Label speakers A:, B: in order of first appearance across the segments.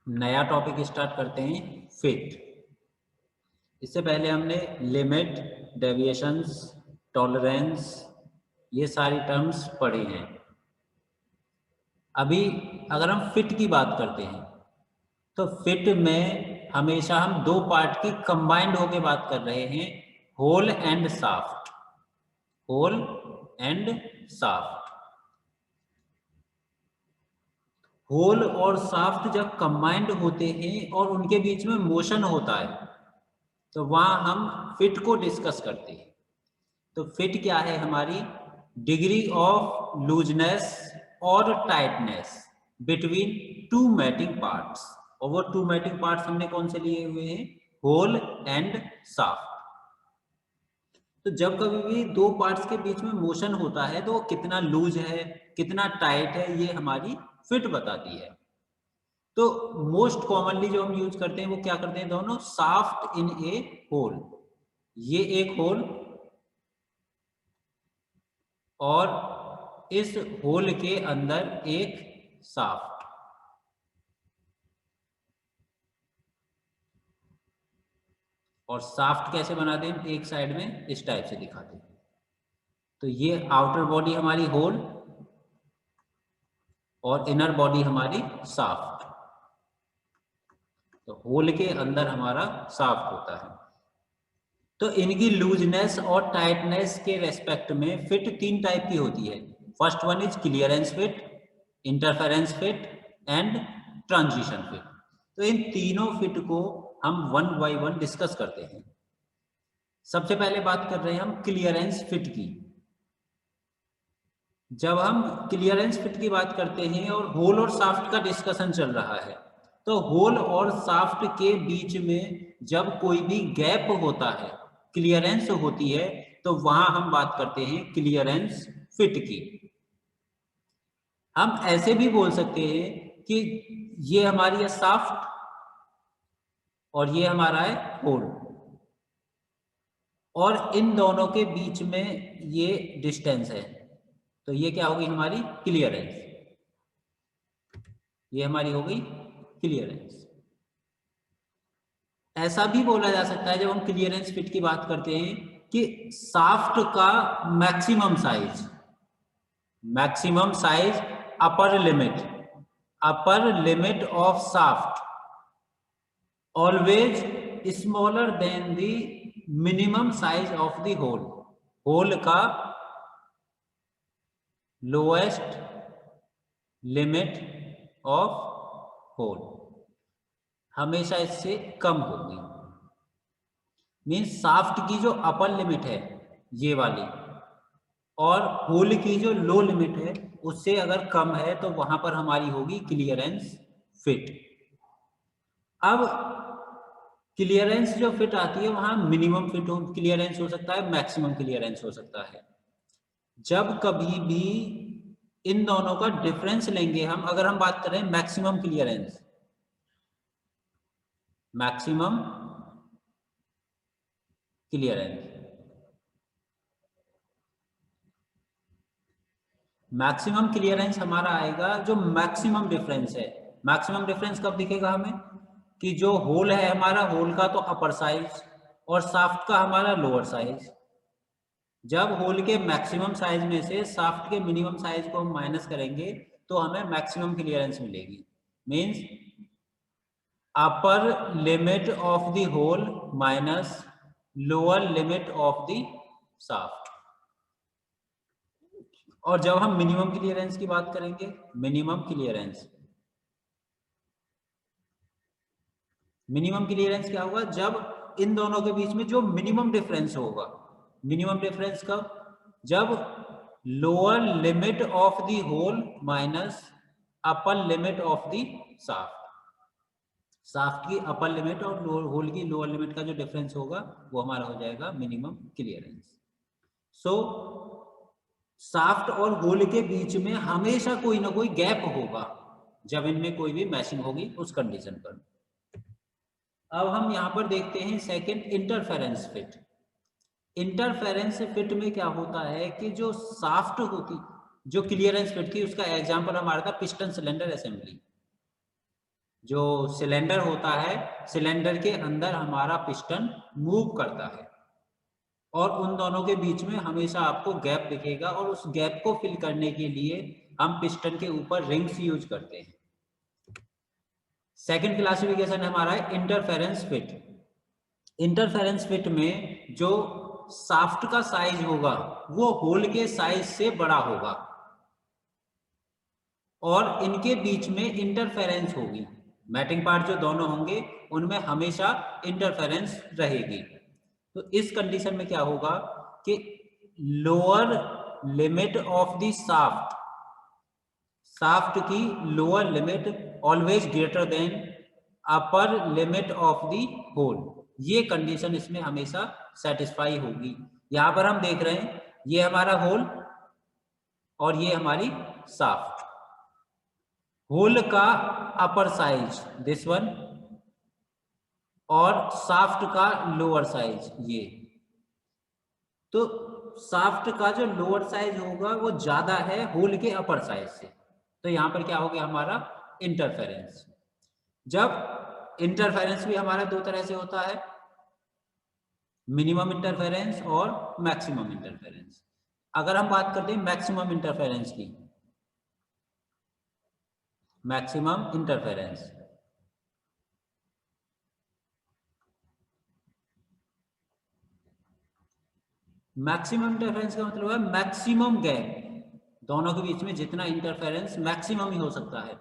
A: नया topic start करते हैं, फिट। इससे पहले हमने लिमिट, डेविएशंस, टॉलरेंस, ये सारी टर्म्स पढ़ी हैं। अभी अगर हम फिट की बात करते हैं तो फिट में हमेशा हम दो पार्ट की कंबाइंड होके बात कर रहे हैं, hole and shaft. Hole and shaft. Hole और साफ्ट जब कंबाइंड होते हैं और उनके बीच में मोशन होता है तो वहां हम फिट को डिस्कस करते हैं। तो फिट क्या है? हमारी डिग्री ऑफ लूजनेस और tightness between two mating parts. और वो टू मैटिंग पार्ट्स हमने कौन से लिए हुए हैं? Hole and shaft. तो जब कभी भी दो पार्ट्स के बीच में मोशन होता है तो वो कितना लूज है, कितना टाइट है, ये हमारी फिट बताती है। तो मोस्ट कॉमनली जो हम यूज करते हैं वो क्या करते हैं? दोनों साफ्ट इन ए होल। ये एक होल और इस होल के अंदर एक साफ्ट। और साफ्ट कैसे बनाते हैं? एक साइड में इस टाइप से दिखाते हैं। तो ये आउटर बॉडी हमारी होल और इनर बॉडी हमारी साफ्ट। तो होल के अंदर हमारा साफ्ट होता है। तो इनकी लूजनेस और टाइटनेस के रेस्पेक्ट में फिट तीन टाइप की होती है। First one is clearance fit, interference fit and transition fit. तो इन तीनों फिट को हम वन बाय वन डिस्कस करते हैं। सबसे पहले बात कर रहे हैं हम क्लियरेंस फिट की। जब हम क्लियरेंस फिट की बात करते हैं और होल और साफ्ट का डिस्कशन चल रहा है तो होल और साफ्ट के बीच में जब कोई भी गैप होता है, क्लियरेंस होती है, तो वहां हम बात करते हैं क्लियरेंस फिट की। हम ऐसे भी बोल सकते हैं कि ये हमारी है साफ्ट और ये हमारा है होल, और इन दोनों के बीच में ये डिस्टेंस है, तो ये क्या होगी? हमारी क्लियरेंस। ये हमारी हो गई क्लियरेंस। ऐसा भी बोला जा सकता है जब हम क्लियरेंस फिट की बात करते हैं कि साफ्ट का maximum size, upper limit of shaft always smaller than the minimum size of the hole. Hole का लोएस्ट लिमिट ऑफ होल हमेशा इससे कम होगी। मीन्स साफ्ट की जो अपर लिमिट है ये वाली, और होल की जो लो लिमिट है उससे अगर कम है तो वहां पर हमारी होगी क्लियरेंस फिट। अब क्लियरेंस जो फिट आती है वहां मिनिमम फिट क्लियरेंस हो सकता है, मैक्सिमम क्लियरेंस हो सकता है। जब कभी भी इन दोनों का डिफरेंस लेंगे हम, अगर हम बात करें मैक्सिमम क्लियरेंस, मैक्सिमम क्लियरेंस हमारा आएगा जो मैक्सिमम डिफरेंस है। मैक्सिमम डिफरेंस कब दिखेगा हमें? कि जो होल है हमारा, होल का तो अपर साइज और साफ्ट का हमारा लोअर साइज। जब होल के मैक्सिमम साइज में से साफ्ट के मिनिमम साइज को हम माइनस करेंगे तो हमें मैक्सिमम क्लियरेंस मिलेगी। Means upper limit of the hole minus lower limit of the shaft. और जब हम मिनिमम क्लियरेंस की बात करेंगे, मिनिमम क्लियरेंस क्या होगा? जब इन दोनों के बीच में जो मिनिमम डिफरेंस होगा। मिनिमम डिफरेंस कब? जब lower limit of the hole minus upper limit of the shaft. Shaft की अपर लिमिट और होल की लोअर लिमिट का जो डिफरेंस होगा वो हमारा हो जाएगा मिनिमम क्लियरेंस। सो साफ्ट और होल के बीच में हमेशा कोई ना कोई गैप होगा जब इनमें कोई भी मैचिंग होगी उस कंडीशन पर। अब हम यहां पर देखते हैं second, interference fit. Interference fit में क्या होता है कि जो साफ्ट होती, जो क्लियरेंस फिट थी उसका एग्जांपल हमारा था पिस्टन सिलेंडर असेंबली। जो सिलेंडर होता है, सिलेंडर के अंदर हमारा पिस्टन मूव करता है और उन दोनों के बीच में हमेशा आपको गैप दिखेगा और उस गैप को फिल करने के लिए हम पिस्टन के ऊपर रिंग्स यूज करते हैं। सेकंड क्लासिफिकेशन हमारा है इंटरफेरेंस फिट। इंटरफेरेंस फिट में जो शाफ्ट का साइज होगा वो होल के साइज से बड़ा होगा और इनके बीच में इंटरफेरेंस होगी। मैटिंग पार्ट जो दोनों होंगे उनमें हमेशा इंटरफेरेंस रहेगी। तो इस कंडीशन में क्या होगा कि lower limit of the shaft, shaft की lower limit always greater than upper limit of the hole, ये कंडीशन इसमें हमेशा सेटिस्फाई होगी। यहां पर हम देख रहे हैं ये हमारा होल और ये हमारी शाफ्ट। होल का अपर साइज दिस वन और शाफ्ट का लोअर साइज ये। तो शाफ्ट का जो लोअर साइज होगा वो ज्यादा है होल के अपर साइज से, तो यहां पर क्या हो गया हमारा इंटरफेरेंस। जब इंटरफेरेंस भी हमारा दो तरह से होता है, मिनिमम इंटरफेरेंस और मैक्सिमम इंटरफेरेंस। अगर हम बात करते हैं मैक्सिमम इंटरफेरेंस की, मैक्सिमम इंटरफेरेंस मैक्सिमम इंटरफेरेंस का मतलब है मैक्सिमम गैप, दोनों के बीच में जितना इंटरफेरेंस मैक्सिमम ही हो सकता है।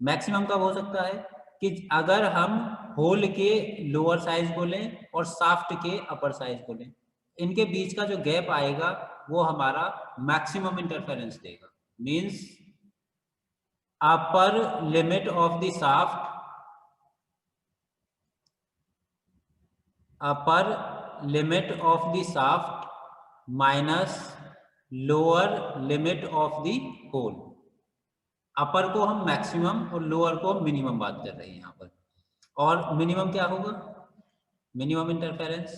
A: मैक्सिमम कब हो सकता है कि अगर हम होल के लोअर साइज बोलें और शाफ्ट के अपर साइज बोलें, इनके बीच का जो गैप आएगा वो हमारा मैक्सिमम इंटरफेरेंस देगा। Means upper limit of the shaft, upper limit of the shaft minus lower limit of the hole. Upper को हम मैक्सिमम और लोअर को मिनिमम बात कर रहे हैं यहाँ पर। और मिनिमम क्या होगा, मिनिमम इंटरफेरेंस।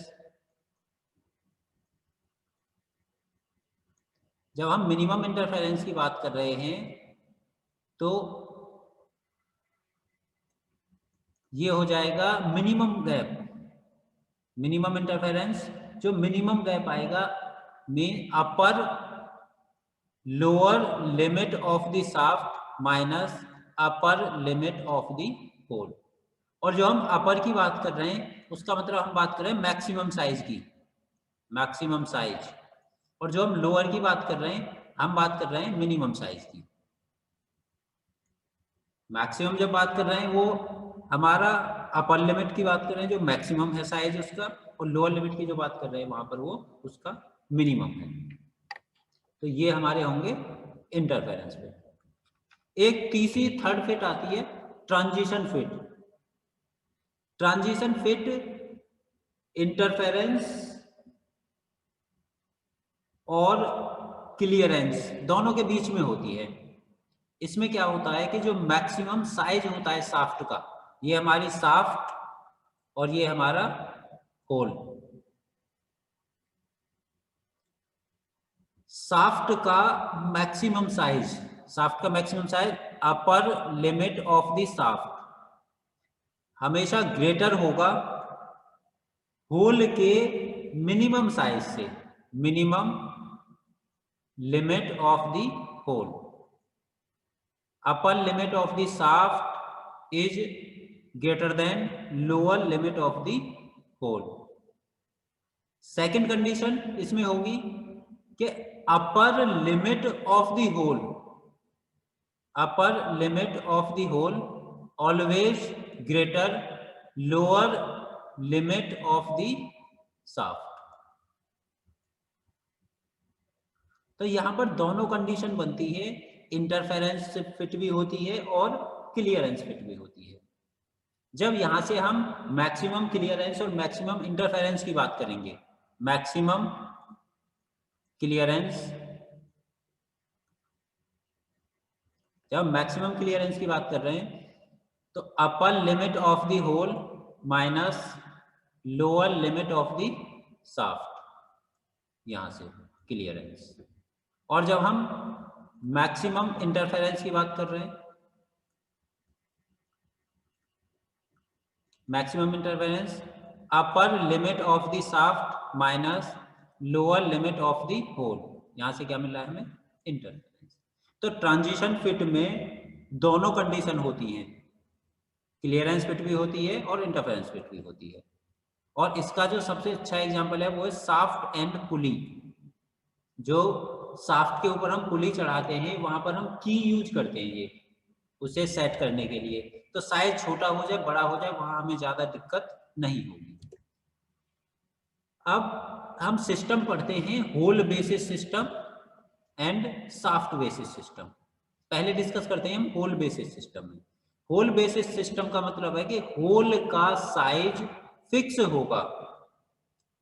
A: जब हम मिनिमम इंटरफेरेंस की बात कर रहे हैं तो ये हो जाएगा मिनिमम गैप। मिनिमम इंटरफेरेंस जो मिनिमम गैप आएगा में upper lower limit of the shaft minus upper limit of the hole. और जो हम अपर की बात कर रहे हैं उसका मतलब हम बात कर रहे हैं मैक्सिमम साइज की, मैक्सिमम साइज। और जो हम लोअर की बात कर रहे हैं हम बात कर रहे हैं मिनिमम साइज की। मैक्सिमम जब बात कर रहे हैं वो हमारा अपर लिमिट की बात कर रहे हैं जो मैक्सिमम है साइज उसका, और लोअर लिमिट की जो बात कर रहे हैं वहां पर वो उसका मिनिमम है। तो ये हमारे होंगे इंटरफेरेंस फिट। एक तीसरी थर्ड फिट आती है transition fit. Transition fit interference और क्लियरेंस दोनों के बीच में होती है। इसमें क्या होता है कि जो मैक्सिमम साइज होता है शाफ्ट का, ये हमारी शाफ्ट और ये हमारा होल। शाफ्ट का मैक्सिमम साइज, शाफ्ट का maximum size upper limit of the shaft हमेशा ग्रेटर होगा होल के मिनिमम साइज से, minimum limit of the hole. upper limit of the shaft is greater than lower limit of the hole। Second condition इसमें होगी कि upper limit of the hole, upper limit of the hole always greater lower limit of the shaft. तो यहां पर दोनों condition बनती है, interference fit भी होती है और क्लियरेंस फिट भी होती है। जब यहां से हम मैक्सिमम क्लियरेंस और मैक्सिमम इंटरफेरेंस की बात करेंगे, मैक्सिमम क्लियरेंस, जब मैक्सिमम क्लियरेंस की बात कर रहे हैं तो upper limit of the hole minus lower limit of the shaft, यहां से क्लियरेंस। और जब हम मैक्सिमम इंटरफेरेंस की बात कर रहे हैं maximum interference upper limit of the shaft minus lower limit of the hole. यहां से क्या मिल रहा है हमें? इंटरफेरेंस। तो ट्रांजिशन फिट में दोनों कंडीशन होती हैं, क्लियरेंस फिट भी होती है और इंटरफेरेंस फिट भी होती है। और इसका जो सबसे अच्छा एग्जांपल है वो है शाफ्ट एंड पुली। जो शाफ्ट के ऊपर हम पुली चढ़ाते हैं वहां पर हम की यूज करते हैं ये उसे सेट करने के लिए। तो साइज छोटा हो जाए बड़ा हो जाए वहां हमें ज्यादा दिक्कत नहीं होगी। अब हम सिस्टम पढ़ते हैं hole basis system and shaft basis system. पहले डिस्कस करते हैं हम होल बेसिस सिस्टम में। होल बेसिस सिस्टम का मतलब है कि होल का साइज फिक्स होगा,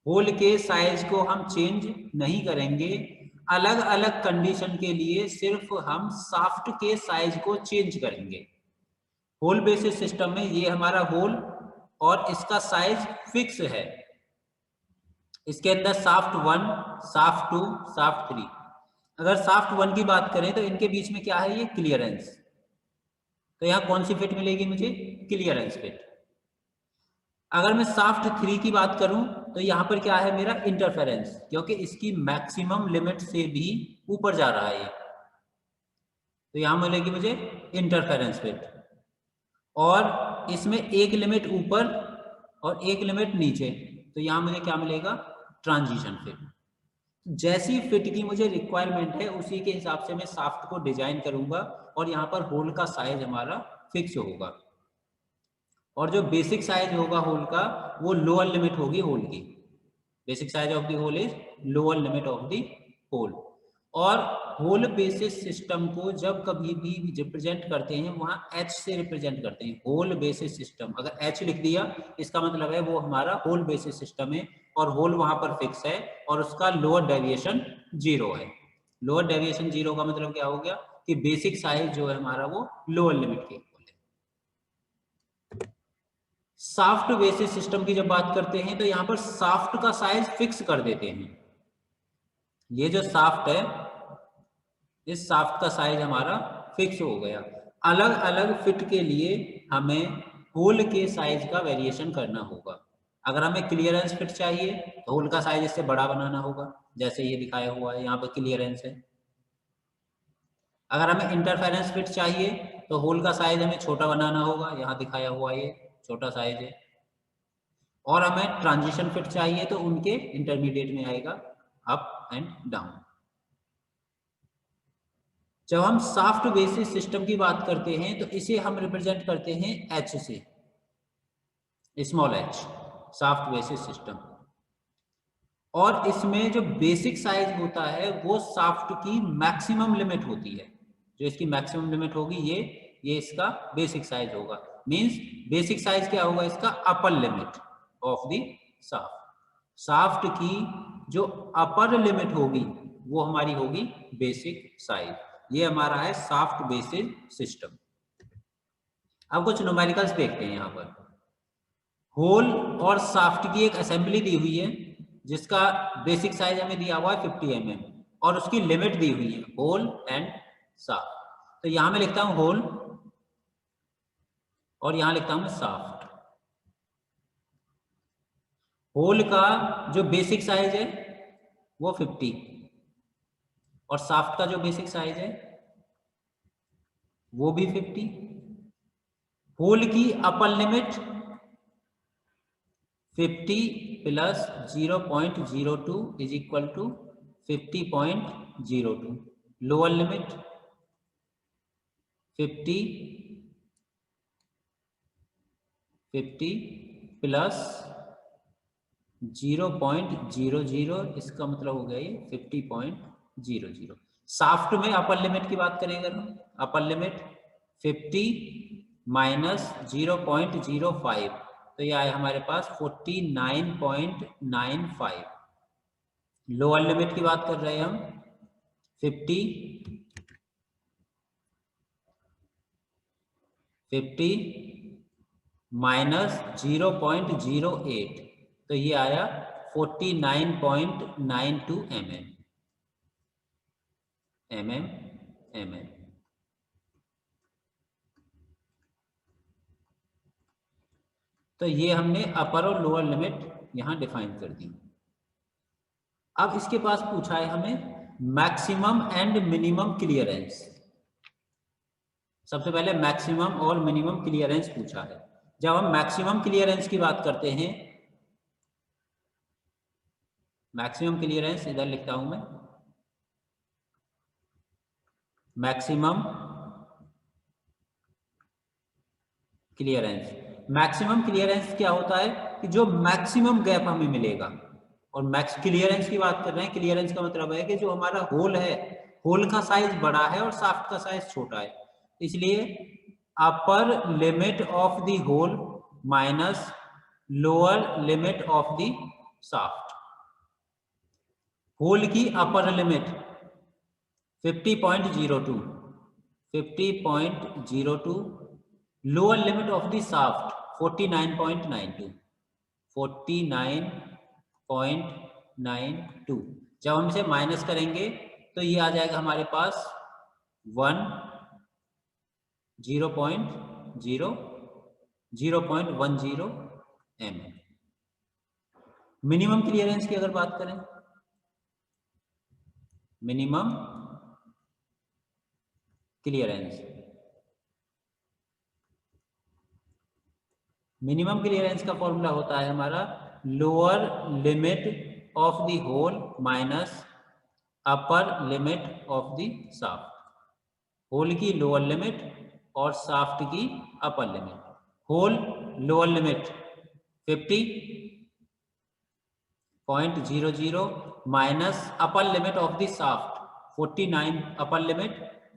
A: होल के साइज को हम चेंज नहीं करेंगे। अलग अलग कंडीशन के लिए सिर्फ हम शाफ्ट के साइज को चेंज करेंगे। होल बेसिस सिस्टम में ये हमारा होल और इसका साइज फिक्स है। इसके अंदर शाफ्ट 1, शाफ्ट 2, शाफ्ट 3। अगर शाफ्ट 1 की बात करें तो इनके बीच में क्या है? ये क्लियरेंस। तो यहाँ कौन सी फिट मिलेगी मुझे? Clearance fit. अगर मैं शाफ्ट 3 की बात करूं तो यहाँ पर क्या है मेरा? इंटरफेरेंस, क्योंकि इसकी मैक्सिमम लिमिट से भी ऊपर जा रहा है ये। तो यहाँ मिलेगी मुझे इंटरफेरेंस फिट। और इसमें एक लिमिट ऊपर और एक लिमिट नीचे, तो यहाँ मुझे क्या मिलेगा? Transition fit. जैसी फिट की मुझे रिक्वायरमेंट है उसी के हिसाब से मैं शाफ्ट को डिजाइन करूंगा और यहाँ पर होल का साइज हमारा फिक्स होगा। और जो बेसिक साइज होगा होल का वो लोअर लिमिट होगी होल की। Basic size of the hole is lower limit of the hole. और होल बेसिस सिस्टम को जब कभी भी रिप्रेजेंट करते हैं वहां एच से रिप्रेजेंट करते हैं। होल बेसिस सिस्टम अगर एच लिख दिया इसका मतलब है वो हमारा होल बेसिस सिस्टम है और होल वहां पर फिक्स है और उसका लोअर डेविएशन 0 है। लोअर डेविएशन 0 का मतलब क्या हो गया कि बेसिक साइज जो है हमारा वो लोअर लिमिट के इक्वल है। शाफ्ट बेसिस सिस्टम की जब बात करते हैं तो यहाँ पर शाफ्ट का साइज फिक्स कर देते हैं। ये जो शाफ्ट है इस शाफ्ट का साइज हमारा फिक्स हो गया। अलग अलग फिट के लिए हमें होल के साइज का वेरिएशन करना होगा। अगर हमें क्लियरेंस फिट चाहिए तो होल का साइज इससे बड़ा बनाना होगा, जैसे ये दिखाया हुआ है यहाँ पर क्लियरेंस है। अगर हमें इंटरफेरेंस फिट चाहिए तो होल का साइज हमें छोटा बनाना होगा, यहाँ दिखाया हुआ ये छोटा साइज है। और हमें ट्रांजिशन फिट चाहिए तो उनके इंटरमीडिएट में आएगा अप एंड डाउन। जब हम शाफ्ट बेसिस सिस्टम की बात करते हैं तो इसे हम रिप्रेजेंट करते हैं एच से, small H, shaft basis system. और इसमें जो बेसिक साइज होता है वो शाफ्ट की मैक्सिमम लिमिट होती है। जो इसकी मैक्सिमम लिमिट होगी ये इसका बेसिक साइज होगा। मींस बेसिक साइज क्या होगा इसका? अपर limit of the shaft. Shaft की जो अपर लिमिट होगी वो हमारी होगी बेसिक साइज। ये हमारा है शाफ्ट बेसिस सिस्टम। अब कुछ न्यूमेरिकल्स देखते हैं। यहाँ पर होल और शाफ्ट की एक असेंबली दी हुई है जिसका बेसिक साइज हमें दिया हुआ है 50 mm और उसकी लिमिट दी हुई है होल एंड शाफ्ट। तो यहां मैं लिखता हूं होल और यहां लिखता हूं मैं शाफ्ट। होल का जो बेसिक साइज है वो 50 और शाफ्ट का जो बेसिक साइज है वो भी 50। होल की upper limit 50 plus 0.02 is equal to 50.02। Lower limit 50 plus 0.00 इसका मतलब हो गया ये 50.00। शाफ्ट में अपर लिमिट की बात करें अगर हम, अपर लिमिट 50 माइनस 0.05 तो ये आया हमारे पास 49.95। लोअर लिमिट की बात कर रहे हैं हम 50 माइनस 0.08 तो ये आया 49.92 mm। तो ये हमने अपर और लोअर लिमिट यहाँ डिफाइन कर दी। अब इसके पास पूछा है हमें मैक्सिमम एंड मिनिमम क्लियरेंस। सबसे पहले मैक्सिमम और मिनिमम क्लियरेंस पूछा है। जब हम मैक्सिमम क्लियरेंस की बात करते हैं, मैक्सिमम क्लियरेंस इधर लिखता हूं मैं, मैक्सिमम क्लियरेंस। मैक्सिमम क्लियरेंस क्या होता है कि जो मैक्सिमम गैप हमें मिलेगा। और मैक्स क्लियरेंस की बात कर रहे हैं, क्लियरेंस का मतलब है कि जो हमारा होल है, होल का साइज बड़ा है और शाफ्ट का साइज छोटा है, इसलिए upper limit of the hole minus lower limit of the shaft. Hole की upper limit 50.02, 50.02, lower limit of the shaft 49.92, 49.92। जब हम इसे माइनस करेंगे तो ये आ जाएगा हमारे पास 0.10 mm। मिनिमम क्लियरेंस की अगर बात करें, मिनिमम क्लियरेंस, मिनिमम क्लियरेंस का फॉर्मूला होता है हमारा lower limit of the hole minus upper limit of the shaft. Hole की लोअर लिमिट और शाफ्ट की upper limit. Hole lower limit 50.00 minus upper limit of the shaft 49, upper limit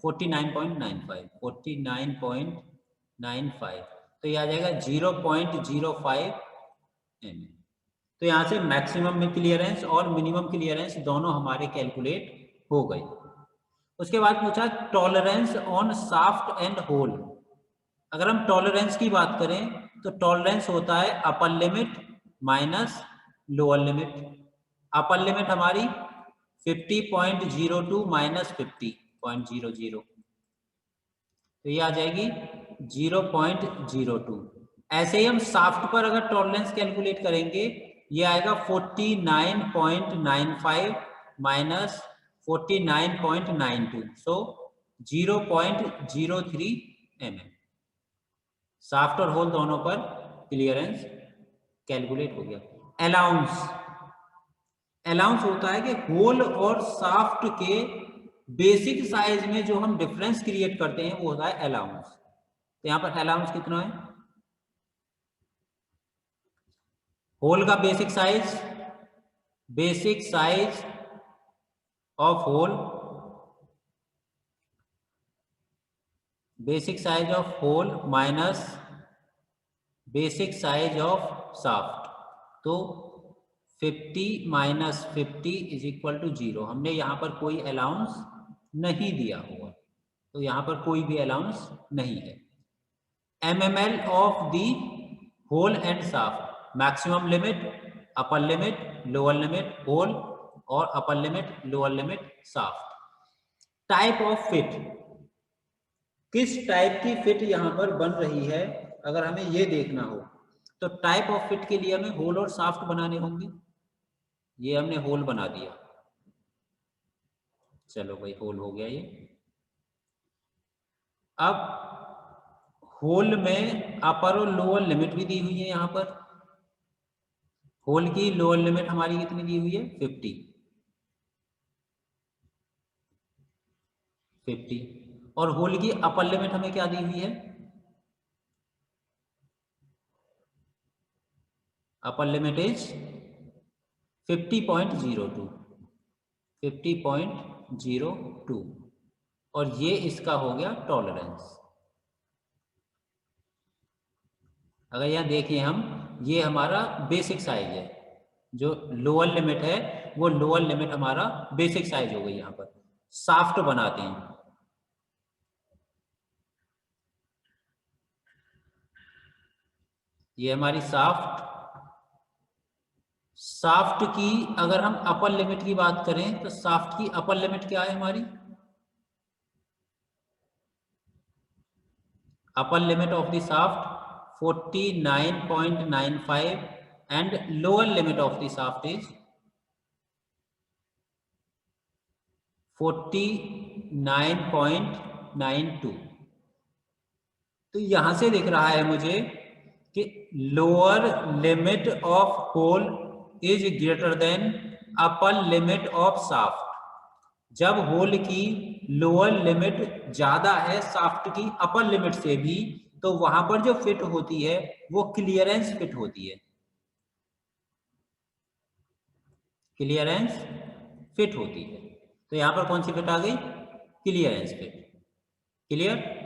A: 49.95, 49.95, तो ये आ जाएगा 0.05 mm। तो यहाँ से मैक्सिमम में क्लियरेंस और मिनिमम क्लियरेंस दोनों हमारे कैलकुलेट हो गए। उसके बाद पूछा tolerance on shaft and hole. अगर हम टॉलरेंस की बात करें तो टॉलरेंस होता है upper limit minus lower limit. Upper limit हमारी 50.02 माइनस 50.00, तो ये आ जाएगी 0.02। ऐसे ही हम शाफ्ट पर अगर टॉलरेंस कैलकुलेट करेंगे, ये आएगा 49.95 माइनस 49.92, सो 0.03 mm। शाफ्ट और होल दोनों पर क्लियरेंस कैलकुलेट हो गया। अलाउंस, अलाउंस होता है कि होल और शाफ्ट के बेसिक साइज में जो हम डिफरेंस क्रिएट करते हैं वो होता है अलाउंस। तो यहां पर अलाउंस कितना है, होल का basic size of hole, basic size of hole minus basic size of shaft, तो 50 माइनस 50 इज इक्वल टू 0। हमने यहाँ पर कोई अलाउंस नहीं दिया हुआ, तो यहाँ पर कोई भी अलाउंस नहीं है। MML of the hole and shaft, maximum limit, upper limit, lower limit hole और upper limit lower limit shaft. Type of fit, किस टाइप की फिट यहाँ पर बन रही है, अगर हमें ये देखना हो तो टाइप ऑफ फिट के लिए हमें होल और शाफ्ट बनाने होंगे। ये हमने होल बना दिया, चलो भाई होल हो गया ये। अब होल में अपर और लोअर लिमिट भी दी हुई है। यहाँ पर होल की लोअर लिमिट हमारी कितनी दी हुई है, 50, और होल की अपर लिमिट हमें क्या दी हुई है, अपर लिमिट इज 50.02, 50.02, और ये इसका हो गया टॉलरेंस। अगर यहाँ देखिए हम, ये हमारा बेसिक साइज है, जो लोअर लिमिट है वो लोअर लिमिट हमारा बेसिक साइज हो गई। यहाँ पर शाफ्ट बनाते हैं, ये हमारी शाफ्ट की अगर हम अपर लिमिट की बात करें तो शाफ्ट की अपर लिमिट क्या है हमारी, अपर limit of the shaft 49.95 and lower limit of the shaft is 49.92। तो यहां से दिख रहा है मुझे कि lower limit of hole is greater than upper limit of shaft. जब होल की लोअर लिमिट ज्यादा है शाफ्ट की अपर लिमिट से भी, तो वहां पर जो फिट होती है वो क्लियरेंस फिट होती है, क्लियरेंस फिट होती है। तो यहां पर कौन सी फिट आ गई? Clearance fit. क्लियर?